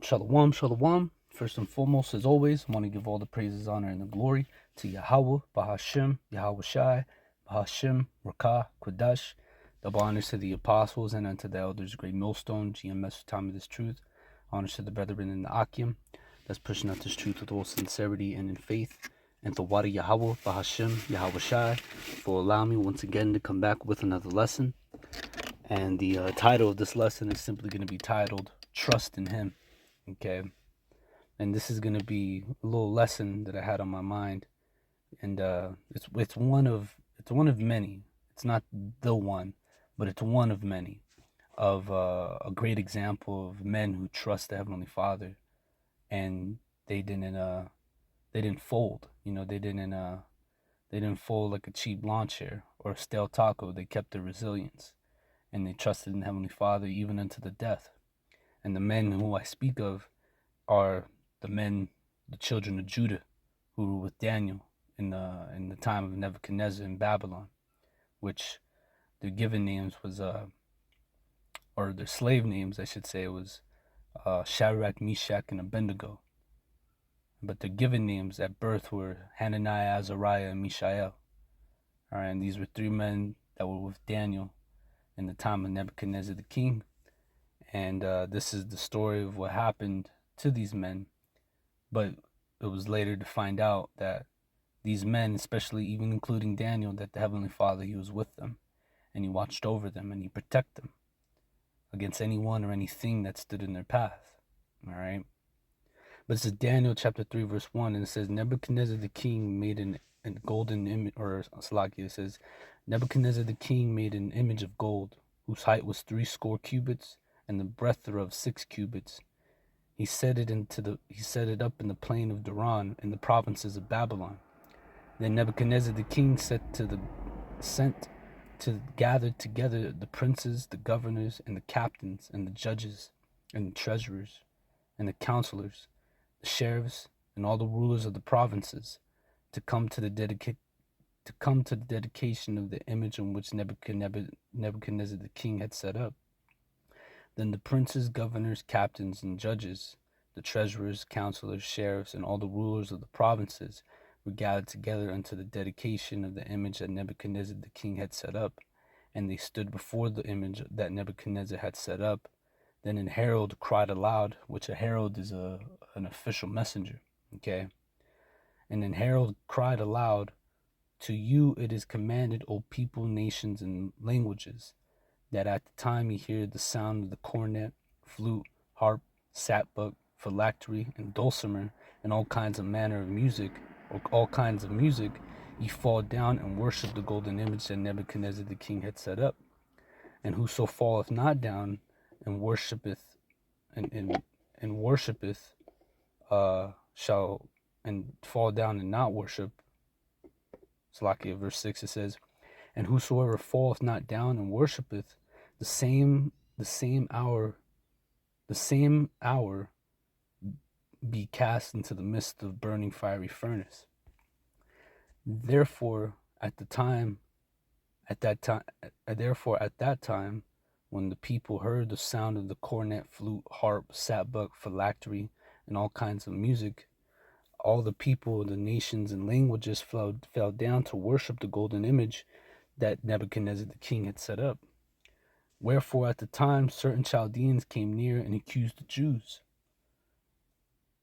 Shalom, shalom. First and foremost, as always, I want to give all the praises, honor, and the glory to Yahawah, Bahashim, YAHAWASHI, Bahashim, Rakah, Qudash. Double honors to the apostles and unto the elders, great millstone, GMS, time of this truth. Honors to the brethren in the Akim, that's pushing out this truth with all sincerity and in faith. And to Wada Yahawah, Bahashim, YAHAWASHI, for allowing me once again to come back with another lesson. And the title of this lesson is simply going to be titled, Trust in Him. Okay, and this is gonna be a little lesson that I had on my mind, and it's one of many. It's not the one, but it's one of many of a great example of men who trust the Heavenly Father, and they didn't fold. They didn't fold like a cheap lawn chair or a stale taco. They kept their resilience, and they trusted in the Heavenly Father even unto the death. And the men who I speak of are the children of Judah, who were with Daniel in the time of Nebuchadnezzar in Babylon, which their given names was or their slave names, I should say, was Shadrach, Meshach, and Abednego. But their given names at birth were Hananiah, Azariah, and Mishael. All right, and these were three men that were with Daniel in the time of Nebuchadnezzar the king. And this is the story of what happened to these men. But it was later to find out that these men, especially even including Daniel, that the Heavenly Father, he was with them, and he watched over them, and he protected them against anyone or anything that stood in their path. All right. But this is Daniel chapter 3, verse 1, and it says, Nebuchadnezzar the king made an golden image, or Salakia, it says, Nebuchadnezzar the king made an image of gold, whose height was 60 cubits, and the breadth thereof 6 cubits. He set it up in the plain of Duran in the provinces of Babylon. Then Nebuchadnezzar the king sent to gather together the princes, the governors, and the captains, and the judges, and the treasurers, and the counselors, the sheriffs, and all the rulers of the provinces, to come to the dedication of the image on which Nebuchadnezzar the king had set up. Then the princes, governors, captains, and judges, the treasurers, counselors, sheriffs, and all the rulers of the provinces were gathered together unto the dedication of the image that Nebuchadnezzar the king had set up, and they stood before the image that Nebuchadnezzar had set up. Then an herald cried aloud, which a herald is an official messenger, okay? And an herald cried aloud, to you it is commanded, O people, nations, and languages, that at the time you hear the sound of the cornet, flute, harp, sackbut, phylactery, and dulcimer, and all kinds of manner of music, or all kinds of music, ye fall down and worship the golden image that Nebuchadnezzar the king had set up. And whoso falleth not down and worshipeth and worshipeth shall and fall down and not worship. Salakia, verse 6, it says, and whosoever falleth not down and worshipeth, the same hour be cast into the midst of burning fiery furnace. Therefore at that time, when the people heard the sound of the cornet, flute, harp, sackbut, phylactery, and all kinds of music, all the people, the nations, and languages fell down to worship the golden image that Nebuchadnezzar the king had set up. Wherefore at the time certain Chaldeans came near and accused the Jews.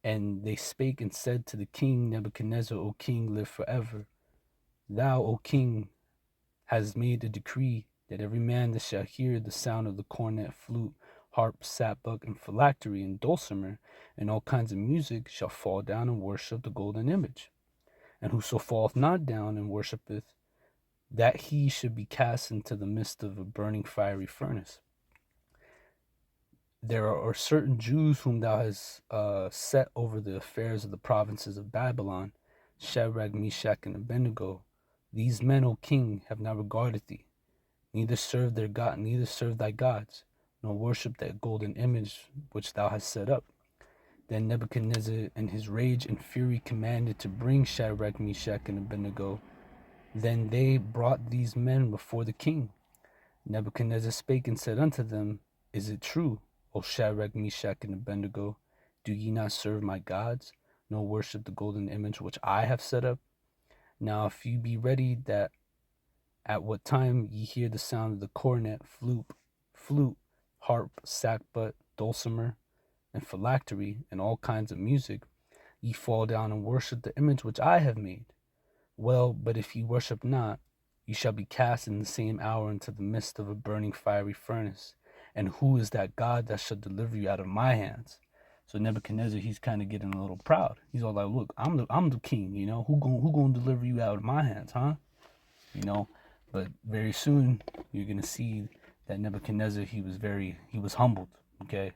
And they spake and said to the king Nebuchadnezzar, O king, live forever. Thou, O king, hast made a decree that every man that shall hear the sound of the cornet, flute, harp, sackbut, and phylactery, and dulcimer, and all kinds of music, shall fall down and worship the golden image. And whoso falleth not down and worshipeth, that he should be cast into the midst of a burning fiery furnace. There are certain Jews whom thou hast set over the affairs of the provinces of Babylon, Shadrach, Meshach, and Abednego. These men, O king, have not regarded thee, neither serve thy gods, nor worship that golden image which thou hast set up. Then Nebuchadnezzar in his rage and fury commanded to bring Shadrach, Meshach, and Abednego. Then they brought these men before the king. Nebuchadnezzar spake and said unto them, Is it true, O Shadrach, Meshach, and Abednego, Do ye not serve my gods, nor worship the golden image which I have set up? Now if ye be ready, that at what time ye hear the sound of the cornet, flute, harp, sackbut, dulcimer, and phylactery, and all kinds of music, ye fall down and worship the image which I have made. Well, but if ye worship not, ye shall be cast in the same hour into the midst of a burning fiery furnace. And who is that God that shall deliver you out of my hands? So Nebuchadnezzar, he's kind of getting a little proud. He's all like, "Look, I'm the king. You know, who gonna deliver you out of my hands, huh? You know." But very soon you're gonna see that Nebuchadnezzar, he was humbled. Okay.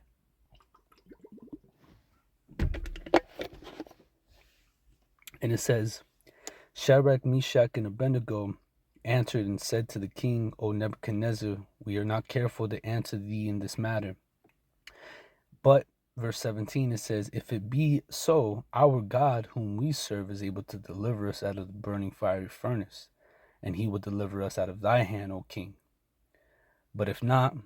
And it says, Shadrach, Meshach, and Abednego answered and said to the king, O Nebuchadnezzar, we are not careful to answer thee in this matter. But, verse 17, it says, if it be so, our God, whom we serve, is able to deliver us out of the burning fiery furnace, and he will deliver us out of thy hand, O king. But if not,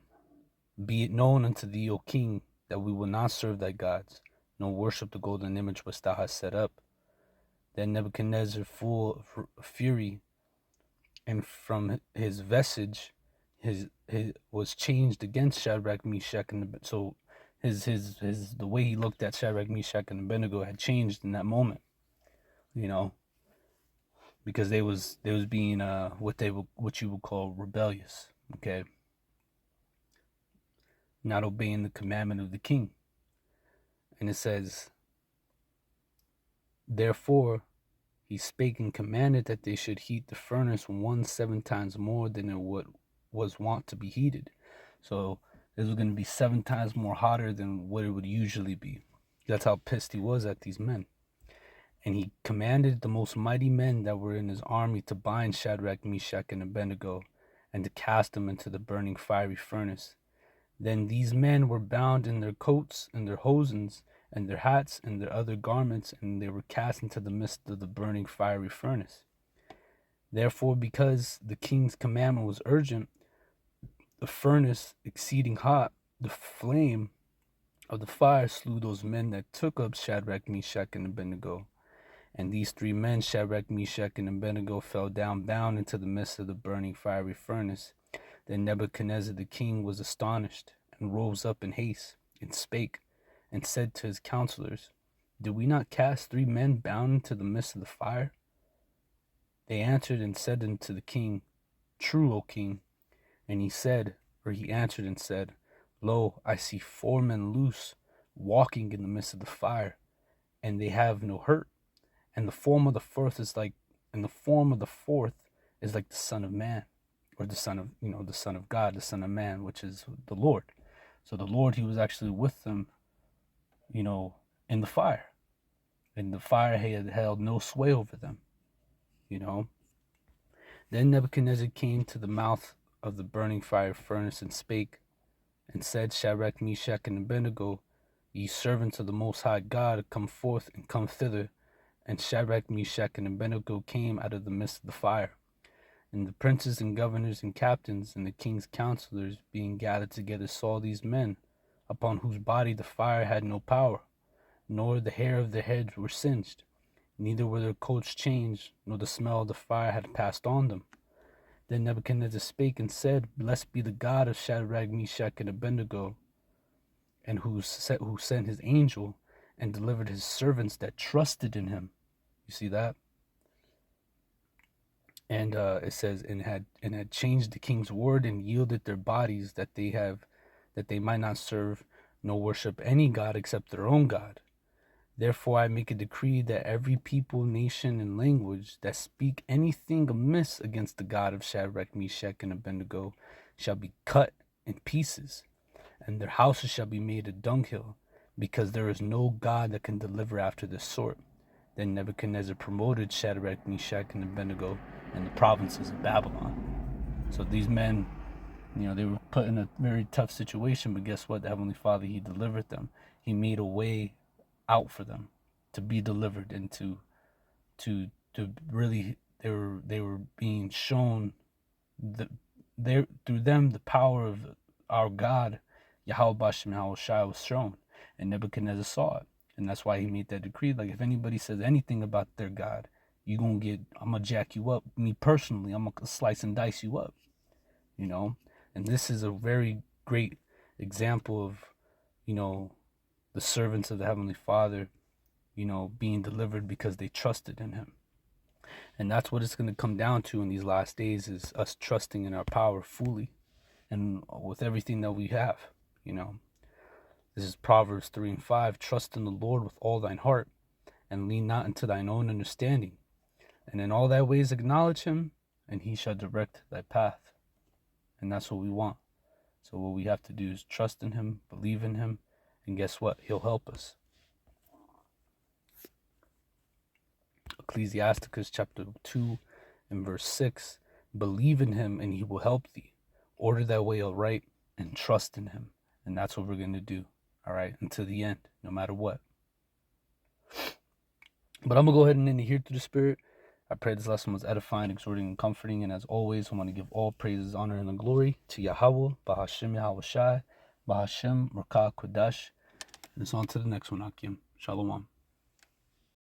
be it known unto thee, O king, that we will not serve thy gods, nor worship the golden image which thou hast set up. Then Nebuchadnezzar, full of fury, and from his visage, his was changed against Shadrach, Meshach, and Abednego. So his the way he looked at Shadrach, Meshach, and Abednego had changed in that moment, you know, because they was being what you would call rebellious, okay, not obeying the commandment of the king. And it says, therefore he spake and commanded that they should heat the furnace 7 times more than it was wont to be heated. So this was going to be 7 times more hotter than what it would usually be. That's how pissed he was at these men. And he commanded the most mighty men that were in his army to bind Shadrach, Meshach, and Abednego, and to cast them into the burning fiery furnace. Then these men were bound in their coats and their hosens and their hats and their other garments, and they were cast into the midst of the burning fiery furnace. Therefore, because the king's commandment was urgent, the furnace exceeding hot, the flame of the fire slew those men that took up Shadrach, Meshach, and Abednego. And these 3 men, Shadrach, Meshach, and Abednego, fell down bound into the midst of the burning fiery furnace. Then Nebuchadnezzar the king was astonished, and rose up in haste, and spake, and said to his counselors, did we not cast 3 men bound into the midst of the fire? They answered and said unto the king, true, O king. And he answered and said, lo, I see 4 men loose, walking in the midst of the fire, and they have no hurt. And the form of the fourth is like the Son of Man, or the Son of God, the Son of Man, which is the Lord. So the Lord, he was actually with them, in the fire. And the fire had held no sway over them, Then Nebuchadnezzar came to the mouth of the burning fire furnace and spake, and said, Shadrach, Meshach, and Abednego, ye servants of the Most High God, come forth and come thither. And Shadrach, Meshach, and Abednego came out of the midst of the fire. And the princes and governors and captains and the king's counselors, being gathered together, saw these men, upon whose body the fire had no power, nor the hair of their heads were singed, neither were their coats changed, nor the smell of the fire had passed on them. Then Nebuchadnezzar spake and said, blessed be the God of Shadrach, Meshach, and Abednego, and who sent his angel and delivered his servants that trusted in him. You see that? And it says, and had changed the king's word and yielded their bodies that they might not serve nor worship any god except their own God. Therefore I make a decree that every people, nation, and language that speak anything amiss against the God of Shadrach, Meshach, and Abednego shall be cut in pieces, and their houses shall be made a dunghill, because there is no God that can deliver after this sort. Then Nebuchadnezzar promoted Shadrach, Meshach, and Abednego in the provinces of Babylon. So these men, they were put in a very tough situation, but guess what? The Heavenly Father, he delivered them. He made a way out for them to be delivered, and to really, they were being shown through them the power of our God, YAHAWASHI, YAHAWASHI, was shown. And Nebuchadnezzar saw it. And that's why he made that decree. Like, if anybody says anything about their God, I'm going to jack you up. Me personally, I'm going to slice and dice you up. You know? And this is a very great example of, you know, the servants of the Heavenly Father, you know, being delivered because they trusted in him. And that's what it's going to come down to in these last days, is us trusting in our power fully and with everything that we have, you know. This is Proverbs 3:5. Trust in the Lord with all thine heart, and lean not into thine own understanding. And in all thy ways acknowledge him, and he shall direct thy path. And that's what we want. So what we have to do is trust in him, believe in him, and guess what? He'll help us. Ecclesiasticus chapter 2 and verse 6. Believe in him, and he will help thee. Order thy way aright, and trust in him. And that's what we're going to do. All right, until the end, no matter what. But I'm going to go ahead and end it here through the Spirit. I pray this lesson was edifying, exhorting, and comforting. And as always, I want to give all praises, honor, and the glory to Yahawah, Bahashem Yahawashai, Bahashem Rakah Kodash. And it's on to the next one, Akim. Shalom.